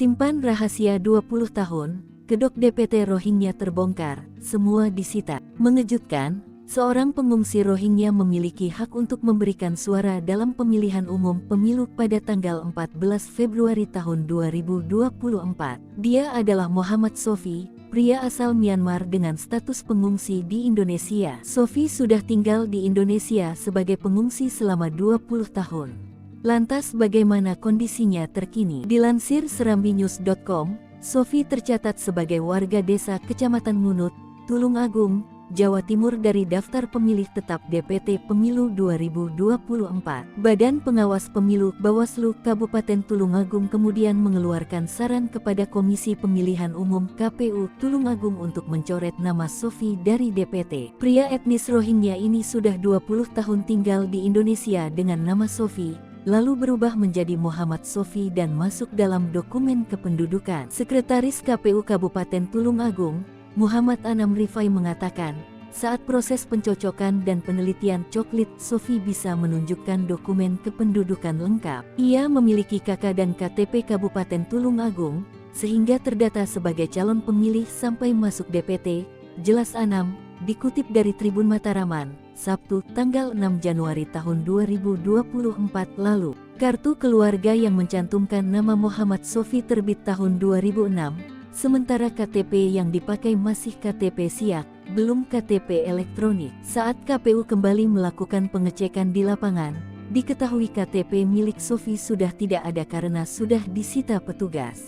Simpan rahasia 20 tahun, kedok DPT Rohingya terbongkar, semua disita. Mengejutkan, seorang pengungsi Rohingya memiliki hak untuk memberikan suara dalam pemilihan umum pemilu pada tanggal 14 Februari tahun 2024. Dia adalah Muhammad Sofi, pria asal Myanmar dengan status pengungsi di Indonesia. Sofi sudah tinggal di Indonesia sebagai pengungsi selama 20 tahun. Lantas bagaimana kondisinya terkini? Dilansir serambinews.com, Sofi tercatat sebagai warga desa Kecamatan Ngunut, Tulungagung, Jawa Timur dari daftar pemilih tetap DPT Pemilu 2024. Badan Pengawas Pemilu Bawaslu Kabupaten Tulungagung kemudian mengeluarkan saran kepada Komisi Pemilihan Umum KPU Tulungagung untuk mencoret nama Sofi dari DPT. Pria etnis Rohingya ini sudah 20 tahun tinggal di Indonesia dengan nama Sofi, lalu berubah menjadi Muhammad Sofi dan masuk dalam dokumen kependudukan. Sekretaris KPU Kabupaten Tulungagung, Muhammad Anam Rifai mengatakan, saat proses pencocokan dan penelitian coklit, Sofi bisa menunjukkan dokumen kependudukan lengkap. Ia memiliki KK dan KTP Kabupaten Tulungagung, sehingga terdata sebagai calon pemilih sampai masuk DPT, jelas Anam, dikutip dari Tribun Mataraman, Sabtu, tanggal 6 Januari tahun 2024 lalu. Kartu keluarga yang mencantumkan nama Muhammad Sofi terbit tahun 2006, sementara KTP yang dipakai masih KTP siak, belum KTP elektronik. Saat KPU kembali melakukan pengecekan di lapangan, diketahui KTP milik Sofi sudah tidak ada karena sudah disita petugas.